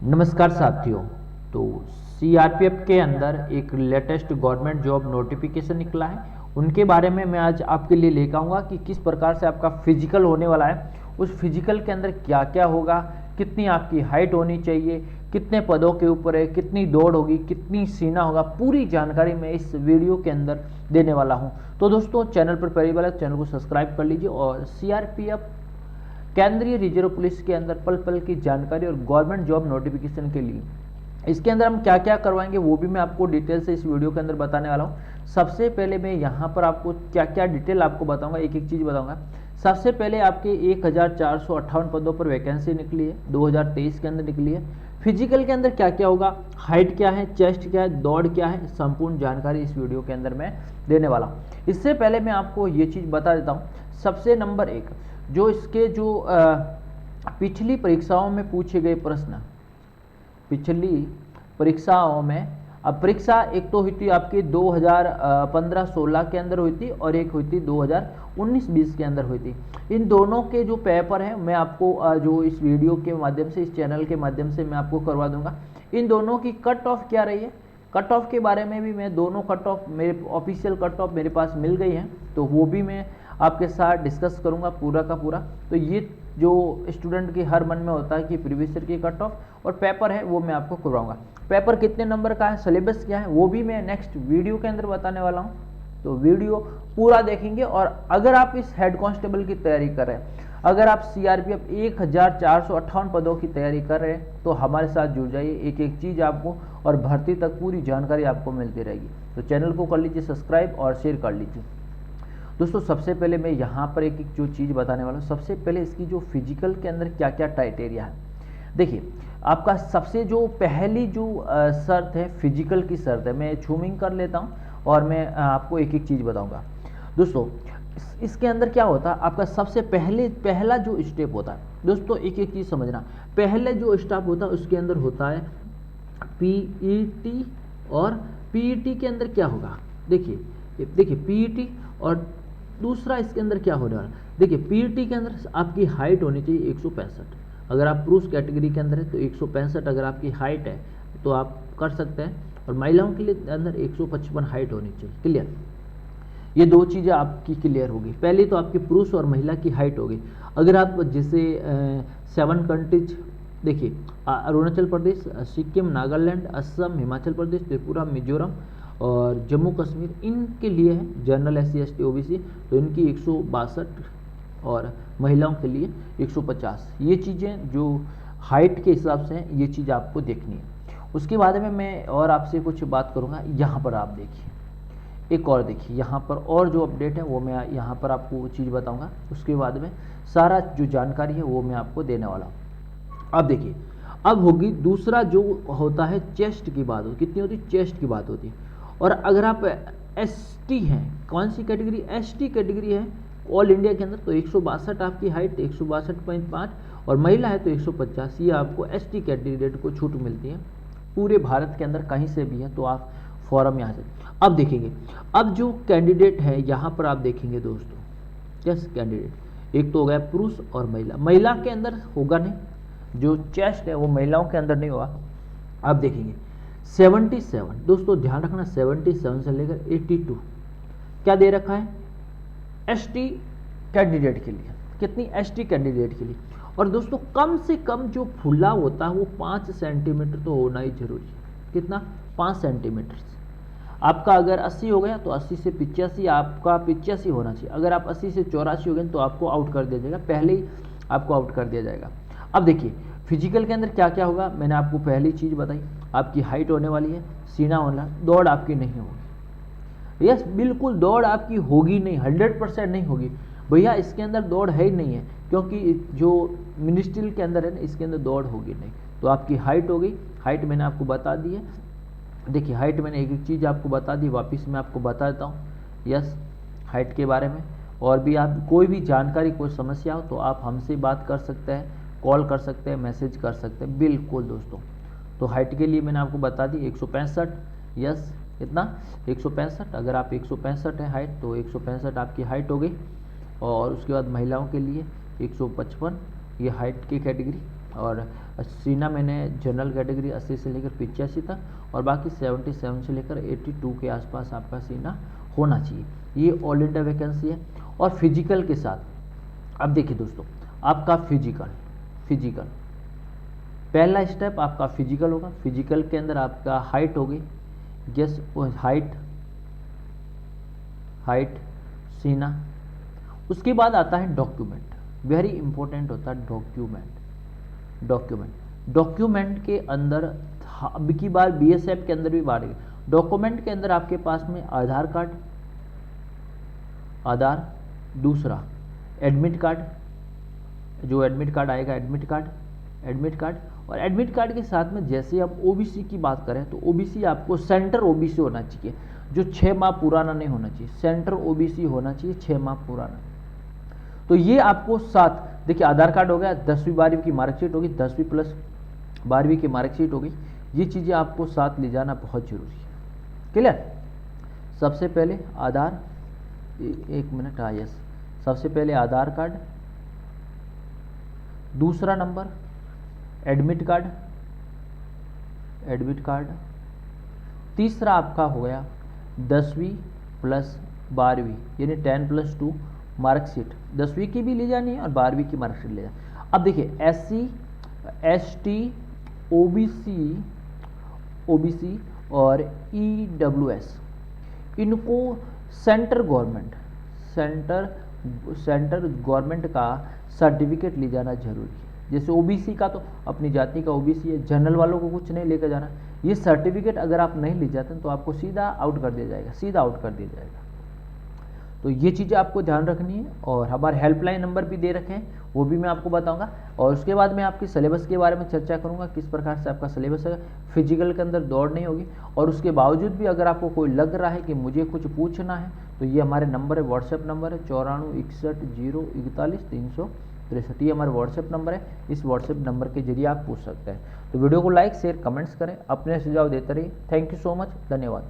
नमस्कार साथियों। तो सीआरपीएफ के अंदर एक लेटेस्ट गवर्नमेंट जॉब नोटिफिकेशन निकला है, उनके बारे में मैं आज आपके लिए लेकर आऊँगा कि किस प्रकार से आपका फिजिकल होने वाला है। उस फिजिकल के अंदर क्या क्या होगा, कितनी आपकी हाइट होनी चाहिए, कितने पदों के ऊपर है, कितनी दौड़ होगी, कितनी सीना होगा, पूरी जानकारी मैं इस वीडियो के अंदर देने वाला हूँ। तो दोस्तों, चैनल पर पहली बार चैनल को सब्सक्राइब कर लीजिए और सीआरपीएफ केंद्रीय रिजर्व पुलिस के अंदर पल पल की जानकारी और गवर्नमेंट जॉब नोटिफिकेशन के लिए इसके अंदर हम क्या क्या करवाएंगे वो भी मैं आपको डिटेल से इस वीडियो के अंदर बताने वाला हूँ। सबसे पहले मैं यहाँ पर आपको क्या क्या डिटेल आपको बताऊंगा, एक एक चीज़ बताऊंगा। सबसे पहले आपके 1458 पदों पर वैकेंसी निकली है, 2023 के अंदर निकली है। फिजिकल के अंदर क्या क्या होगा, हाइट क्या है, चेस्ट क्या है, दौड़ क्या है, संपूर्ण जानकारी इस वीडियो के अंदर मैं देने वाला हूँ। इससे पहले मैं आपको ये चीज़ बता देता हूँ। सबसे नंबर एक, जो इसके जो पिछली परीक्षाओं में पूछे गए प्रश्न, पिछली परीक्षाओं में, अब परीक्षा एक तो हुई थी आपकी 2015-16 के अंदर हुई थी और एक हुई थी 2019-20 के अंदर हुई थी। इन दोनों के जो पेपर हैं मैं आपको जो इस वीडियो के माध्यम से, इस चैनल के माध्यम से मैं आपको करवा दूंगा। इन दोनों की कट ऑफ क्या रही है, कट ऑफ के बारे में भी मैं, दोनों कट ऑफ मेरे ऑफिशियल कट ऑफ मेरे पास मिल गई हैं, तो वो भी मैं आपके साथ डिस्कस करूंगा पूरा का पूरा। तो ये जो स्टूडेंट के हर मन में होता है कि प्रीवियस ईयर की कट ऑफ और पेपर है वो मैं आपको करवाऊंगा। पेपर कितने नंबर का है, सिलेबस क्या है, वो भी मैं नेक्स्ट वीडियो के अंदर बताने वाला हूँ। तो वीडियो पूरा देखेंगे। और अगर आप इस हेड कांस्टेबल की तैयारी कर रहे हैं, अगर आप सीआरपीएफ 1458 पदों की तैयारी कर रहे हैं, तो हमारे साथ जुड़ जाइए। एक एक चीज़ आपको और भर्ती तक पूरी जानकारी आपको मिलती रहेगी। तो चैनल को कर लीजिए सब्सक्राइब और शेयर कर लीजिए। दोस्तों, सबसे पहले मैं यहाँ पर एक एक जो चीज़ बताने वाला हूँ। सबसे पहले इसकी जो फिजिकल के अंदर क्या क्या क्राइटेरिया है, देखिए आपका सबसे जो पहली जो शर्त है, फिजिकल की शर्त है, मैं झूमिंग कर लेता हूँ और मैं आपको एक एक चीज़ बताऊँगा। दोस्तों, इसके अंदर क्या होता है, आपका सबसे पहला जो स्टेप होता है, दोस्तों एक एक चीज़ समझना। पहले जो स्टेप होता है उसके अंदर होता है पीईटी, और पीईटी के अंदर क्या होगा, देखिए पीईटी, और दूसरा इसके अंदर क्या होने वाला, देखिए पीईटी के अंदर आपकी हाइट होनी चाहिए 165। अगर आप पुरुष कैटेगरी के अंदर है तो 165 अगर आपकी हाइट है तो आप कर सकते हैं, और महिलाओं के लिए अंदर 155 हाइट होनी चाहिए। क्लियर, ये दो चीज़ें आपकी क्लियर होगी। पहली तो आपकी पुरुष और महिला की हाइट होगी। अगर आप जैसे 7 कंट्रीज, देखिए अरुणाचल प्रदेश, सिक्किम, नागालैंड, असम, हिमाचल प्रदेश, त्रिपुरा, मिजोरम और जम्मू कश्मीर, इनके लिए है जनरल SC ST OBC, तो इनकी 162 और महिलाओं के लिए 150। ये चीज़ें जो हाइट के हिसाब से हैं, ये चीज़ आपको देखनी है। उसके बाद में मैं और आपसे कुछ बात करूँगा। यहाँ पर आप देखिए, एक और देखिए, यहाँ पर और जो अपडेट है वो मैं यहाँ पर आपको चीज़ बताऊँगा। उसके बाद में सारा जो जानकारी है वो मैं आपको देने वाला हूँ। अब देखिए, अब होगी दूसरा जो होता है चेस्ट की बात होती, कितनी होती है, चेस्ट की बात होती है। और अगर आप ST हैं, कौन सी कैटेगरी, ST कैटेगरी है ऑल इंडिया के अंदर, तो 162 आपकी हाइट, 162.5, और महिला है तो 150। ये आपको ST कैंडिडेट को छूट मिलती है। पूरे भारत के अंदर कहीं से भी है तो आप फॉर्म यहाँ से अब देखेंगे। अब जो कैंडिडेट है यहाँ पर आप देखेंगे दोस्तों, यस कैंडिडेट, एक तो हो गया पुरुष और महिला। महिला के अंदर होगा नहीं, जो चेस्ट है वो महिलाओं के अंदर नहीं होगा। आप देखेंगे 77, दोस्तों ध्यान रखना, 77 से लेकर 82 क्या दे रखा है, ST कैंडिडेट के लिए। कितनी, ST कैंडिडेट के लिए। और दोस्तों कम से कम जो फुला होता है वो 5 सेंटीमीटर तो होना ही जरूरी है। कितना, 5 सेंटीमीटर। आपका अगर 80 हो गया तो 80 से 85 आपका 85 होना चाहिए। अगर आप 80 से 84 हो गए तो आपको आउट कर दिया जाएगा, पहले ही आपको आउट कर दिया जाएगा। अब देखिए फिजिकल के अंदर क्या क्या होगा, मैंने आपको पहली चीज़ बताई, आपकी हाइट होने वाली है, सीना होना, दौड़ आपकी नहीं होगी। यस, बिल्कुल दौड़ आपकी होगी नहीं, 100% नहीं होगी भैया, इसके अंदर दौड़ है ही नहीं है, क्योंकि जो मिनिस्ट्रियल के अंदर है ना, इसके अंदर दौड़ होगी नहीं। तो आपकी हाइट हो गई, हाइट मैंने आपको बता दी है। देखिए हाइट मैंने एक एक चीज़ आपको बता दी, वापस मैं आपको बता देता हूँ यस हाइट के बारे में। और भी आप कोई भी जानकारी, कोई समस्या हो तो आप हमसे बात कर सकते हैं, कॉल कर सकते हैं, मैसेज कर सकते हैं, बिल्कुल दोस्तों। तो हाइट के लिए मैंने आपको बता दी 165, यस कितना, 165। अगर आप 165 है हाइट तो 165 आपकी हाइट हो गई। और उसके बाद महिलाओं के लिए 155 ये हाइट की कैटेगरी, और सीना मैंने जनरल कैटेगरी 80 से लेकर 85 तक और बाकी 77 से लेकर 82 के आसपास आपका सीना होना चाहिए। ये ऑल इंडिया वैकेंसी है। और फिजिकल के साथ अब देखिए दोस्तों, आपका फिजिकल पहला स्टेप आपका फिजिकल होगा। फिजिकल के अंदर आपका हाइट होगी, यस हाइट सीना। उसके बाद आता है डॉक्यूमेंट, वेरी इंपॉर्टेंट होता है डॉक्यूमेंट के अंदर अब की बार बीएसएफ के अंदर भी बाढ़। डॉक्यूमेंट के अंदर आपके पास में आधार, दूसरा एडमिट कार्ड, जो एडमिट कार्ड आएगा एडमिट कार्ड और एडमिट कार्ड के साथ में जैसे आप ओबीसी की बात करें तो ओबीसी आपको सेंटर ओबीसी होना चाहिए, जो 6 माह पुराना नहीं होना चाहिए। सेंटर ओबीसी होना चाहिए 6 माह पुराना। तो ये आपको साथ देखिए, आधार कार्ड हो गया, 10वीं 12वीं की मार्कशीट होगी, 10वीं प्लस 12वीं की मार्कशीट होगी। ये चीज़ें आपको साथ ले जाना बहुत जरूरी है। क्लियर? सबसे पहले आधार, एक मिनट, यस, सबसे पहले आधार कार्ड, दूसरा नंबर एडमिट कार्ड, तीसरा आपका हो गया 10वीं प्लस 12वीं यानी 10+2 मार्कशीट, 10वीं की भी ले जानी है और 12वीं की मार्कशीट ले जानी। अब देखिए SC ST OBC और EWS, इनको सेंटर गवर्नमेंट का सर्टिफिकेट ले जाना जरूरी है। जैसे ओबीसी का तो अपनी जाति का ओबीसी है, जनरल वालों को कुछ नहीं लेकर जाना। ये सर्टिफिकेट अगर आप नहीं ले जाते तो आपको सीधा आउट कर दिया जाएगा। तो ये चीज़ें आपको ध्यान रखनी है। और हमारे हेल्पलाइन नंबर भी दे रखे हैं, वो भी मैं आपको बताऊंगा। और उसके बाद मैं आपकी सिलेबस के बारे में चर्चा करूंगा, किस प्रकार से आपका सिलेबस है। फिजिकल के अंदर दौड़ नहीं होगी। और उसके बावजूद भी अगर आपको कोई लग रहा है कि मुझे कुछ पूछना है तो ये हमारे नंबर है, व्हाट्सएप नंबर है 94 61 041 363। ये हमारा व्हाट्सएप नंबर है। इस व्हाट्सएप नंबर के जरिए आप पूछ सकते हैं। तो वीडियो को लाइक शेयर कमेंट्स करें, अपने सुझाव देते रहिए। थैंक यू सो मच, धन्यवाद।